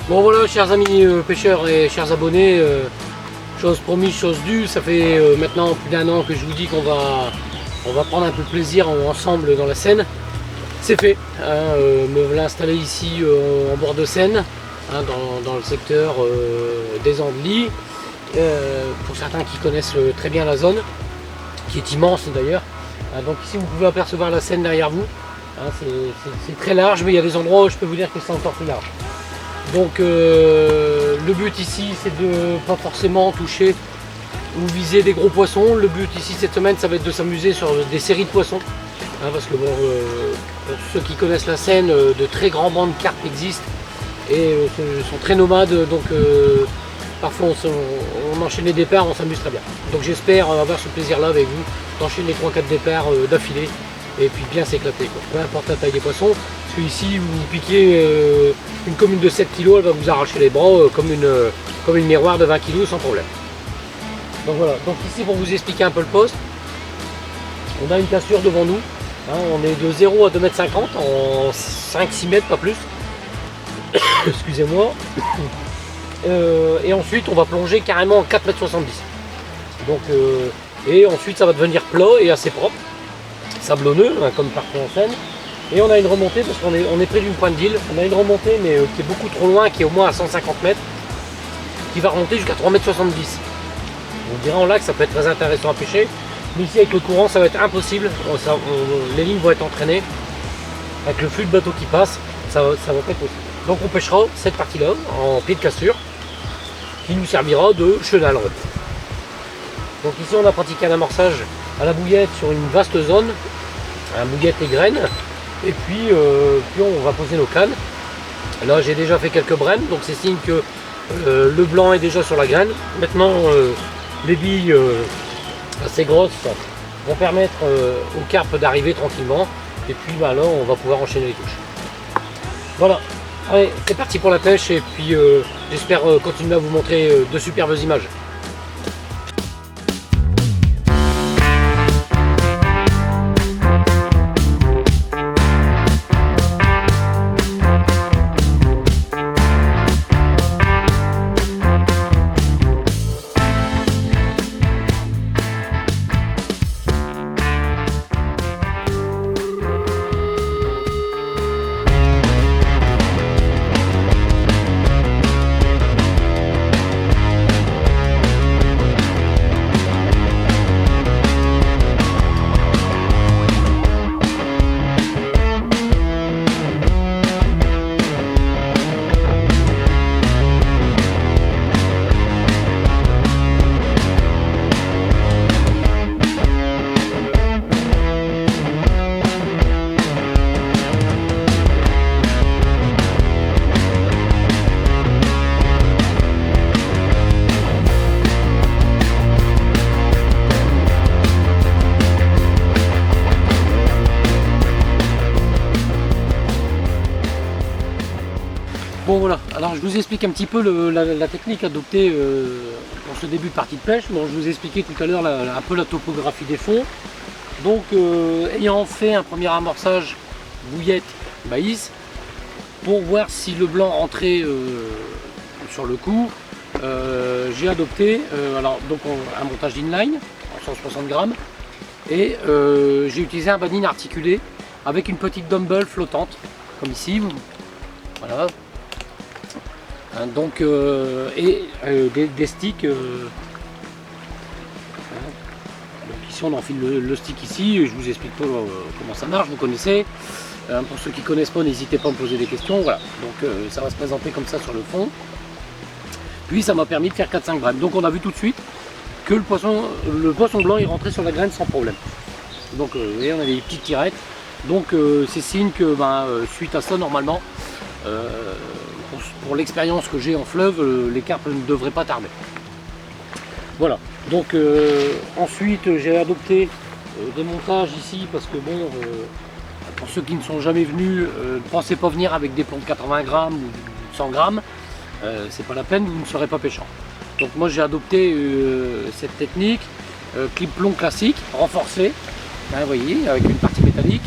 Bon voilà, chers amis pêcheurs et chers abonnés, chose promise, chose due, ça fait maintenant plus d'1 an que je vous dis qu'on va prendre un peu de plaisir ensemble dans la Seine. C'est fait, hein, me voilà installé ici en bord de Seine, hein, dans le secteur des Andelys. Pour certains qui connaissent très bien la zone, qui est immense d'ailleurs. Donc ici vous pouvez apercevoir la Seine derrière vous. Hein, c'est très large, mais il y a des endroits où je peux vous dire que c'est encore plus large. Donc le but ici c'est de pas forcément toucher ou viser des gros poissons. Le but ici cette semaine ça va être de s'amuser sur des séries de poissons, hein, parce que bon, pour ceux qui connaissent la Seine, de très grands bancs de carpes existent et sont très nomades, donc parfois on enchaîne les départs, on s'amuse très bien. Donc j'espère avoir ce plaisir là avec vous, d'enchaîner 3-4 départs d'affilée et puis bien s'éclater, peu importe la taille des poissons, parce que ici vous piquez une commune de 7 kg, elle va vous arracher les bras comme une miroir de 20 kg sans problème. Donc voilà, donc ici pour vous expliquer un peu le poste, on a une cassure devant nous, hein, on est de 0 à 2,50 m en 5-6 mètres, pas plus. Excusez-moi. Et ensuite on va plonger carrément en 4,70 m. Donc, et ensuite ça va devenir plat et assez propre, sablonneux, hein, comme partout en Seine. Et on a une remontée parce qu'on est près d'une pointe d'île. On a une remontée mais qui est beaucoup trop loin, qui est au moins à 150 mètres, qui va remonter jusqu'à 3,70 m. On dirait en lac ça peut être très intéressant à pêcher, mais ici avec le courant ça va être impossible. Les lignes vont être entraînées. Avec le flux de bateau qui passe, ça va pas être possible. Donc on pêchera cette partie-là en pied de cassure, qui nous servira de chenal. Donc ici on a pratiqué un amorçage à la bouillette sur une vaste zone, un bouillette et graines, et puis on va poser nos cannes. Là j'ai déjà fait quelques brèmes, donc c'est signe que le blanc est déjà sur la graine. Maintenant les billes assez grosses vont permettre aux carpes d'arriver tranquillement, et puis là on va pouvoir enchaîner les touches. Voilà, allez c'est parti pour la pêche, et puis j'espère continuer à vous montrer de superbes images. Bon voilà, alors je vous explique un petit peu la technique adoptée pour ce début de partie de pêche. Bon, je vous ai expliqué tout à l'heure un peu la topographie des fonds. Donc ayant fait un premier amorçage bouillette maïs, pour voir si le blanc entrait sur le coup, j'ai adopté un montage d'inline en 160 grammes, et j'ai utilisé un banine articulé avec une petite dumbbell flottante, comme ici, voilà. Hein, donc des sticks. Donc ici on enfile le stick ici, je vous explique pas comment ça marche, vous connaissez. Pour ceux qui ne connaissent pas, n'hésitez pas à me poser des questions. Voilà, donc ça va se présenter comme ça sur le fond. Puis ça m'a permis de faire 4-5 brèmes. Donc on a vu tout de suite que le poisson blanc est rentré sur la graine sans problème. Donc vous voyez, on a des petites tirettes. Donc c'est signe que suite à ça, normalement, pour l'expérience que j'ai en fleuve, les carpes ne devraient pas tarder. Voilà, donc ensuite j'ai adopté des montages ici parce que bon, pour ceux qui ne sont jamais venus, ne pensez pas venir avec des plombs de 80 grammes ou 100 grammes, c'est pas la peine, vous ne serez pas pêchant. Donc moi j'ai adopté cette technique, clip plomb classique, renforcé, hein, vous voyez, avec une partie métallique,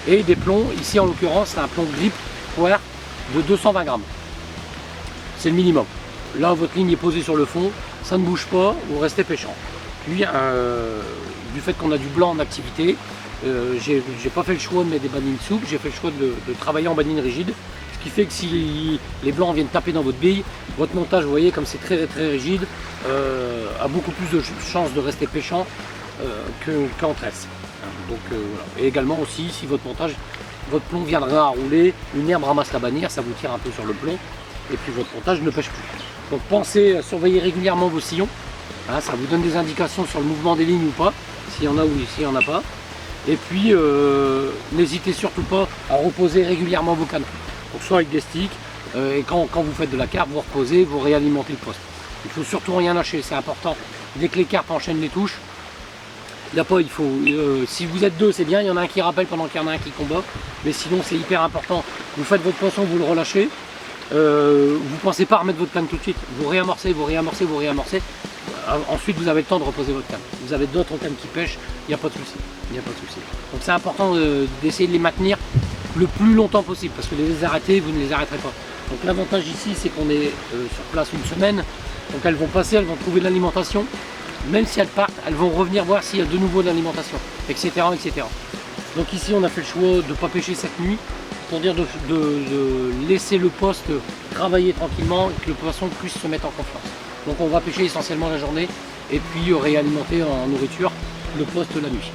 et des plombs, ici en l'occurrence c'est un plomb grip poire de 220 grammes. c'est le minimum. Là, votre ligne est posée sur le fond, ça ne bouge pas, vous restez pêchant. Puis, du fait qu'on a du blanc en activité, j'ai pas fait le choix de mettre des banines souples, j'ai fait le choix de travailler en banine rigide. Ce qui fait que si les blancs viennent taper dans votre bille, votre montage, vous voyez, comme c'est très très rigide, a beaucoup plus de chances de rester pêchant qu'en tresse. Donc, voilà. Et également aussi, si votre montage, votre plomb viendra à rouler, une herbe ramasse la bannière, ça vous tire un peu sur le plomb, et puis votre montage ne pêche plus. Donc pensez à surveiller régulièrement vos sillons, hein, ça vous donne des indications sur le mouvement des lignes ou pas, s'il y en a ou s'il n'y en a pas. Et puis n'hésitez surtout pas à reposer régulièrement vos canons. Donc soit avec des sticks, et quand vous faites de la carpe, vous reposez, vous réalimentez le poste. Il ne faut surtout rien lâcher, c'est important. Dès que les carpes enchaînent les touches, là pas il faut. Si vous êtes deux, c'est bien, il y en a un qui rappelle pendant qu'il y en a un qui combat, mais sinon c'est hyper important. Vous faites votre poisson, vous le relâchez. Vous pensez pas à remettre votre canne tout de suite, vous réamorcez, vous réamorcez, vous réamorcez. Ensuite vous avez le temps de reposer votre canne. Vous avez d'autres cannes qui pêchent, il n'y a pas de souci. Il n'y a pas de souci. Donc c'est important d'essayer de les maintenir le plus longtemps possible, parce que les arrêter, vous ne les arrêterez pas. Donc l'avantage ici, c'est qu'on est sur place une semaine, donc elles vont passer, elles vont trouver de l'alimentation. Même si elles partent, elles vont revenir voir s'il y a de nouveau de l'alimentation, etc., etc. Donc ici on a fait le choix de ne pas pêcher cette nuit, pour dire de laisser le poste travailler tranquillement et que le poisson puisse se mettre en confiance. Donc on va pêcher essentiellement la journée et puis réalimenter en nourriture le poste la nuit.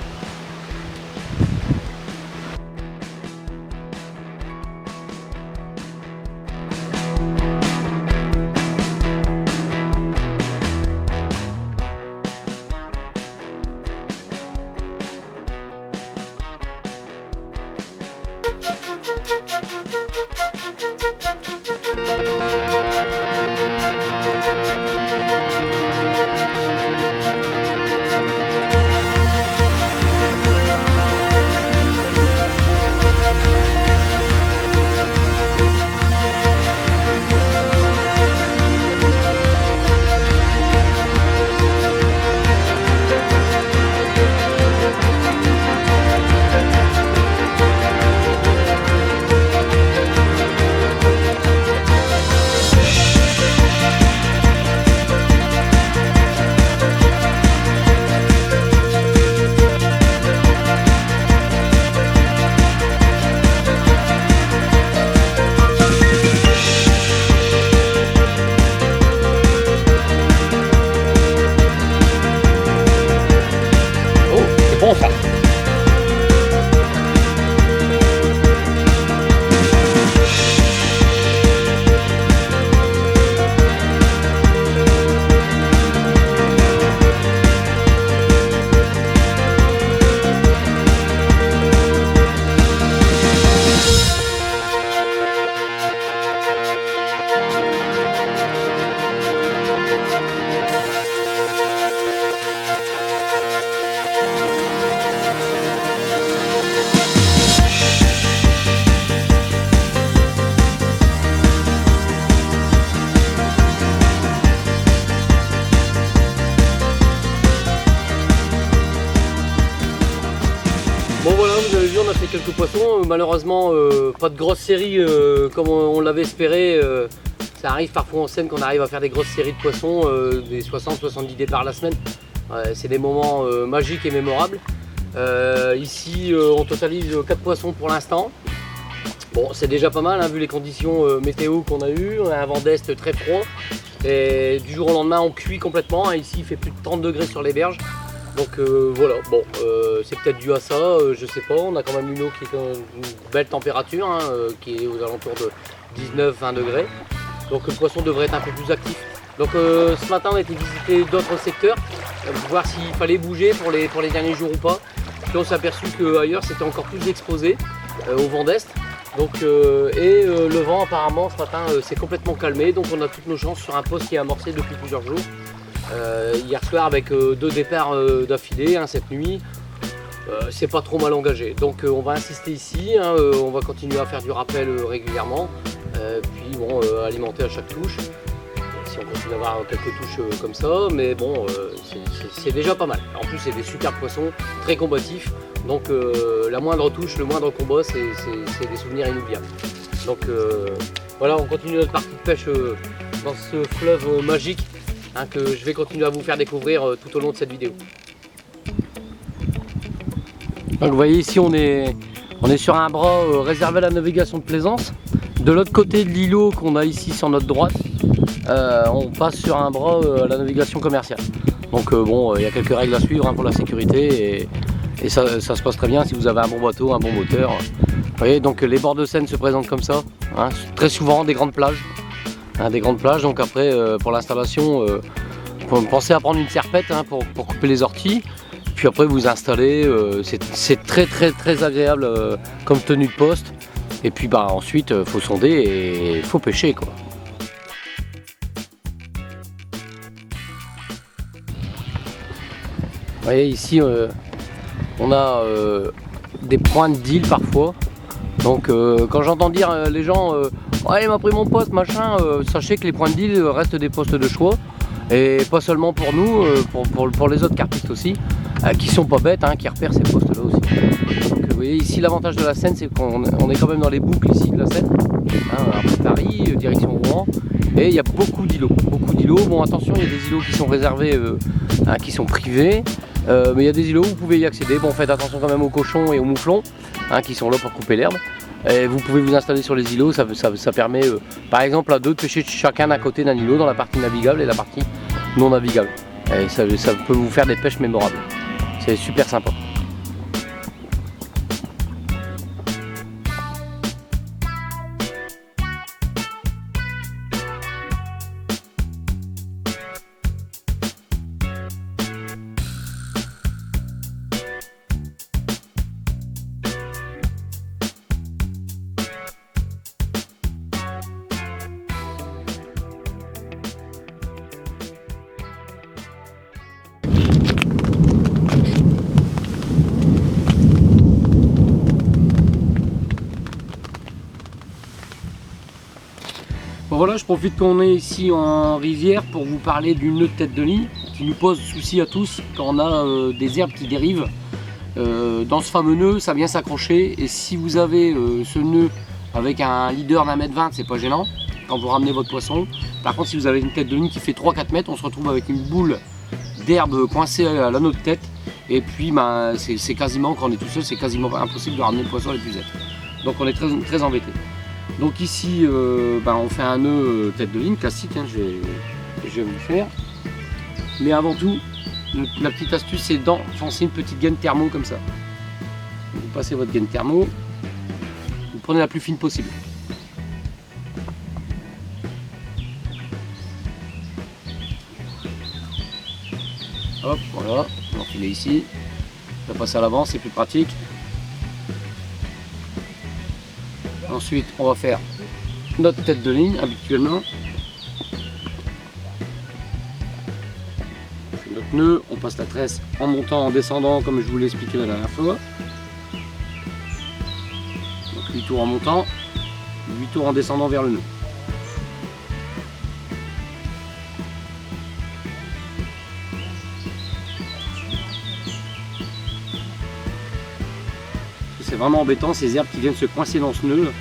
Bon voilà, vous avez vu, on a fait quelques poissons, malheureusement pas de grosse série comme on l'avait espéré. Ça arrive parfois en scène qu'on arrive à faire des grosses séries de poissons, des 60-70 départs la semaine. C'est des moments magiques et mémorables. Ici on totalise 4 poissons pour l'instant. Bon, c'est déjà pas mal, hein, vu les conditions météo qu'on a eues. On a un vent d'est très froid et du jour au lendemain on cuit complètement, hein. Ici il fait plus de 30 degrés sur les berges. Donc voilà, bon, c'est peut-être dû à ça, je sais pas. On a quand même une eau qui est une belle température, hein, qui est aux alentours de 19-20 degrés. Donc le poisson devrait être un peu plus actif. Donc ce matin on a été visiter d'autres secteurs, voir s'il fallait bouger pour les derniers jours ou pas. Puis on s'est aperçu qu'ailleurs c'était encore plus exposé au vent d'est. Donc, le vent apparemment ce matin s'est complètement calmé, donc on a toutes nos chances sur un poste qui est amorcé depuis plusieurs jours. Hier soir avec 2 départs d'affilée, hein, cette nuit, c'est pas trop mal engagé. Donc on va insister ici, hein, on va continuer à faire du rappel régulièrement, puis bon, alimenter à chaque touche. Si on continue à avoir quelques touches comme ça, mais bon, c'est déjà pas mal. En plus c'est des super poissons, très combatifs, donc la moindre touche, le moindre combat, c'est des souvenirs inoubliables. Donc voilà, on continue notre partie de pêche dans ce fleuve magique hein, que je vais continuer à vous faire découvrir tout au long de cette vidéo. Donc vous voyez ici on est sur un bras réservé à la navigation de plaisance. De l'autre côté de l'îlot qu'on a ici sur notre droite, on passe sur un bras à la navigation commerciale. Donc bon, il y a quelques règles à suivre hein, pour la sécurité et ça se passe très bien si vous avez un bon bateau, un bon moteur. Vous voyez, donc les bords de Seine se présentent comme ça, hein, très souvent des grandes plages. Hein, des grandes plages, donc après pour l'installation, pensez à prendre une serpette hein, pour couper les orties. Puis après vous installez, c'est très agréable comme tenue de poste. Et puis bah ensuite faut sonder et faut pêcher quoi. Vous voyez ici on a des pointes d'île parfois. Donc quand j'entends dire les gens ouais il m'a pris mon poste machin, sachez que les pointes d'île restent des postes de choix. Et pas seulement pour nous, pour les autres carpistes aussi, qui sont pas bêtes, hein, qui repèrent ces postes là aussi. Donc vous voyez ici l'avantage de la Seine, c'est qu'on est quand même dans les boucles ici de la Seine, hein, après Paris, direction Rouen, et il y a beaucoup d'îlots. Bon attention, il y a des îlots qui sont réservés, hein, qui sont privés, mais il y a des îlots où vous pouvez y accéder. Bon faites attention quand même aux cochons et aux mouflons, hein, qui sont là pour couper l'herbe. Et vous pouvez vous installer sur les îlots, ça permet par exemple à deux de pêcher chacun d'un côté d'un îlot dans la partie navigable et la partie non navigable. Et ça peut vous faire des pêches mémorables. C'est super sympa. Bon voilà, je profite qu'on est ici en rivière pour vous parler d'une nœud de tête de ligne qui nous pose souci à tous quand on a des herbes qui dérivent. Dans ce fameux nœud, ça vient s'accrocher et si vous avez ce nœud avec un leader d'1,20 m, c'est pas gênant quand vous ramenez votre poisson. Par contre, si vous avez une tête de ligne qui fait 3-4 mètres, on se retrouve avec une boule d'herbe coincée à l'anneau de tête et puis ben, c'est quasiment, quand on est tout seul, c'est quasiment impossible de ramener le poisson à l'épuisette. Donc on est très embêté. Donc ici, on fait un nœud tête de ligne classique, hein, je vais vous le faire. Mais avant tout, la petite astuce, c'est d'enfoncer une petite gaine thermo comme ça. Vous passez votre gaine thermo, vous prenez la plus fine possible. Hop, voilà, on enfile ici. On va passer à l'avant, c'est plus pratique. Ensuite, on va faire notre tête de ligne habituellement. On fait notre nœud, on passe la tresse en montant, en descendant, comme je vous l'ai expliqué la dernière fois. Donc 8 tours en montant, 8 tours en descendant vers le nœud. C'est vraiment embêtant ces herbes qui viennent se coincer dans ce nœud.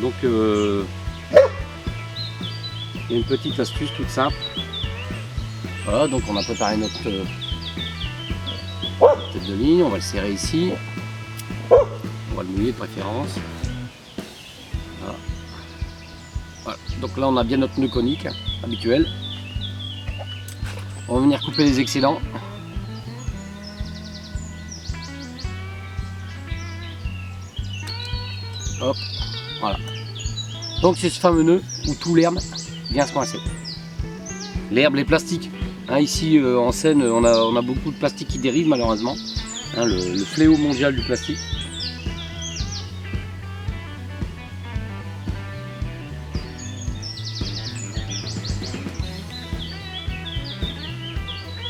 Donc il y a une petite astuce toute simple. Voilà, donc on a préparé notre tête de ligne, on va le serrer ici. On va le mouiller de préférence. Voilà. Voilà. Donc là on a bien notre nœud conique habituel. On va venir couper les excédents. Hop, voilà. Donc c'est ce fameux nœud où tout l'herbe vient se coincer. L'herbe, les plastiques. Hein, ici en Seine, on a beaucoup de plastique qui dérive malheureusement. Hein, le fléau mondial du plastique.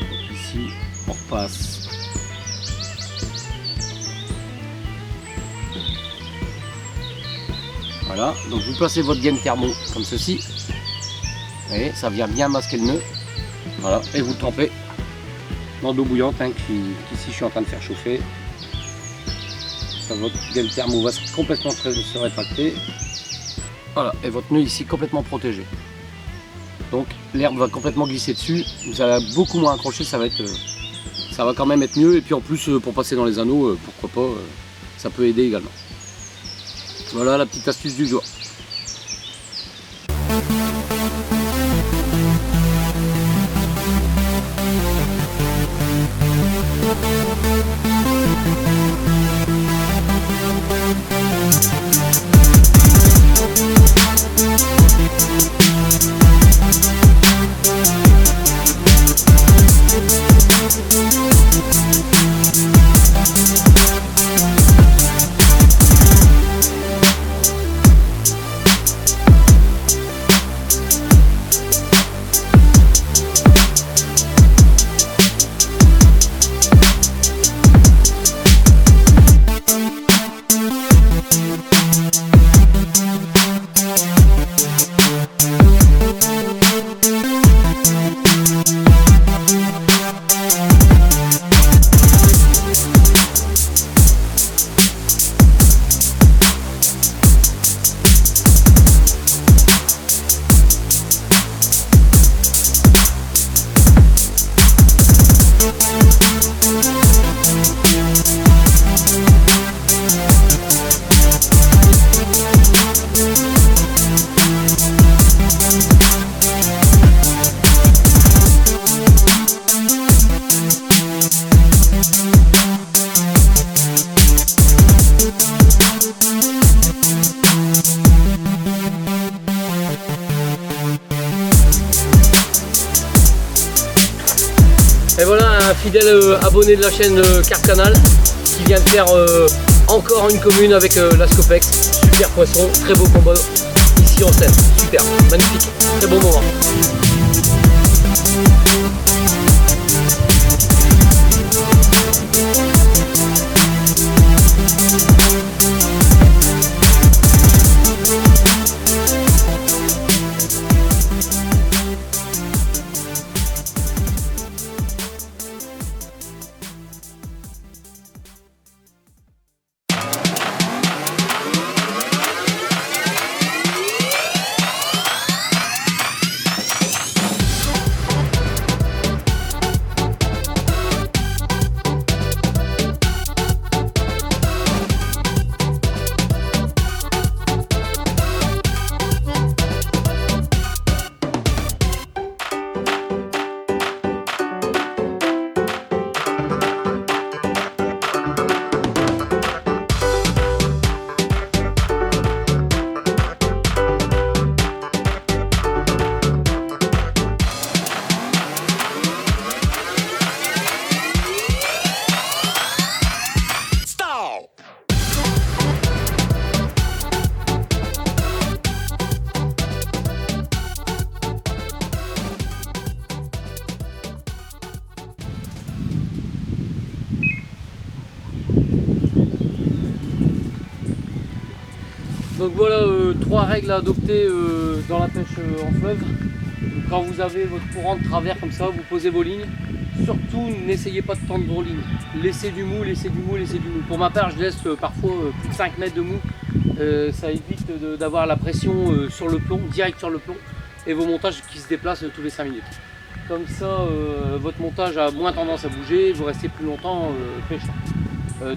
Donc ici, on repasse. Voilà, donc vous placez votre gaine thermo comme ceci. Vous voyez, ça vient bien masquer le nœud. Voilà, et vous le trempez dans de l'eau bouillante hein, qu'ici je suis en train de faire chauffer. Ça, votre gaine thermo va complètement se rétracter. Voilà, et votre nœud ici complètement protégé. Donc l'herbe va complètement glisser dessus, ça va beaucoup moins accrocher, ça va quand même être mieux. Et puis en plus pour passer dans les anneaux, pourquoi pas, ça peut aider également. Voilà la petite astuce du jour. Et voilà un fidèle abonné de la chaîne Carpe Canal qui vient de faire encore une commune avec la Scopex. Super poisson, très beau combat ici en Seine. Super, magnifique, très bon moment. Donc voilà 3 règles à adopter dans la pêche en fleuve. Donc, quand vous avez votre courant de travers comme ça, vous posez vos lignes. Surtout n'essayez pas de tendre vos lignes. Laissez du mou, laissez du mou, laissez du mou. Pour ma part je laisse parfois plus de 5 mètres de mou. Ça évite d'avoir la pression sur le plomb, direct sur le plomb. Et vos montages qui se déplacent tous les 5 minutes. Comme ça votre montage a moins tendance à bouger, vous restez plus longtemps pêchant.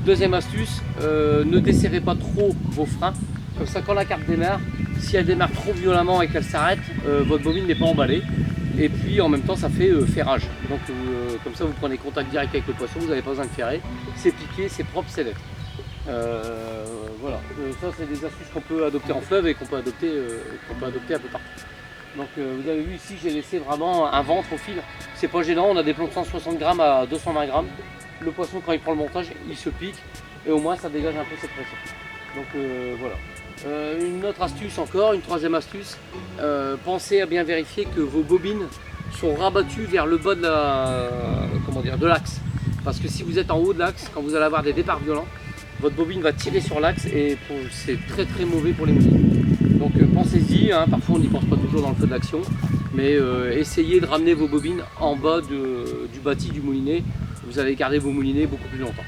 Deuxième astuce, ne desserrez pas trop vos freins. Comme ça, quand la carpe démarre, si elle démarre trop violemment et qu'elle s'arrête, votre bobine n'est pas emballée. Et puis en même temps, ça fait ferrage. Donc comme ça, vous prenez contact direct avec le poisson, vous n'avez pas besoin de ferrer. C'est piqué, c'est propre, c'est net. Voilà, ça c'est des astuces qu'on peut adopter en fleuve et qu'on peut adopter un peu partout. Donc vous avez vu ici, j'ai laissé vraiment un ventre au fil. C'est pas gênant, on a des plombs de 160 grammes à 220 grammes. Le poisson, quand il prend le montage, il se pique et au moins ça dégage un peu cette pression. Donc voilà. Une autre astuce encore, une troisième astuce, pensez à bien vérifier que vos bobines sont rabattues vers le bas de l'axe. Parce que si vous êtes en haut de l'axe, quand vous allez avoir des départs violents, votre bobine va tirer sur l'axe et c'est très très mauvais pour les moulinets. Donc pensez-y, hein, parfois on n'y pense pas toujours dans le feu de l'action, mais essayez de ramener vos bobines en bas du bâti du moulinet, vous allez garder vos moulinets beaucoup plus longtemps.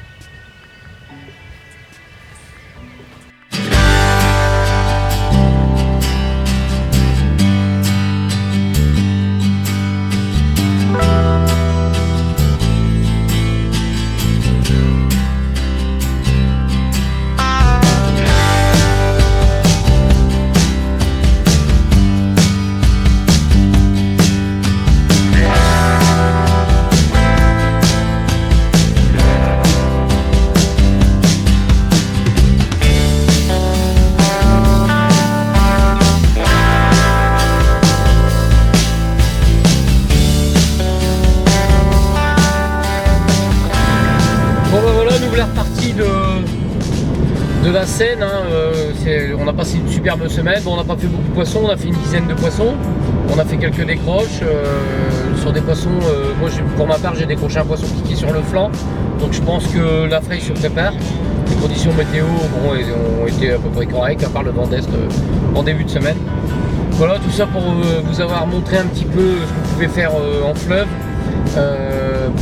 la Seine, hein, on a passé une superbe semaine. Bon, on n'a pas fait beaucoup de poissons, on a fait une dizaine de poissons. On a fait quelques décroches sur des poissons. Moi, pour ma part, j'ai décroché un poisson piqué sur le flanc. Donc je pense que la fraîche se prépare. Les conditions météo ont été à peu près correctes, à part le vent d'est en début de semaine. Voilà, tout ça pour vous avoir montré un petit peu ce que vous pouvez faire en fleuve.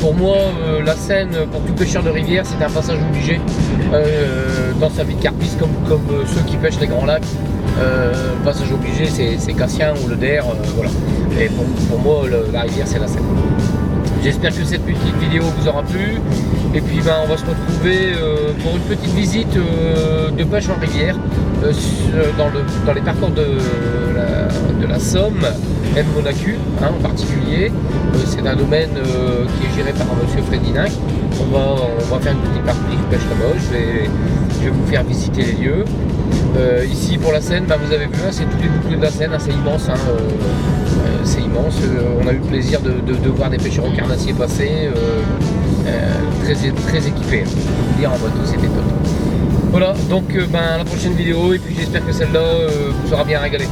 Pour moi, la Seine, pour tout pêcheur de rivière, c'est un passage obligé dans sa vie de carpiste, comme ceux qui pêchent les grands lacs. Passage obligé, c'est Cassien ou le Der, voilà. Et pour moi, la rivière, c'est la Seine. J'espère que cette petite vidéo vous aura plu. Et puis on va se retrouver pour une petite visite de pêche en rivière dans les parcours de la Somme, M. Monacu, hein, en particulier. C'est un domaine qui est géré par monsieur Frédinac. On va faire une petite partie de pêche là-bas. Je vais vous faire visiter les lieux. Ici pour la Seine, vous avez vu, hein, c'est tous les boucles de la Seine, hein, c'est immense. Hein, c'est immense. On a eu le plaisir de voir des pêcheurs au carnassier passer, très équipés. Je peux vous dire en bateau, c'était top. Voilà, donc à la prochaine vidéo, et puis j'espère que celle-là vous aura bien régalé.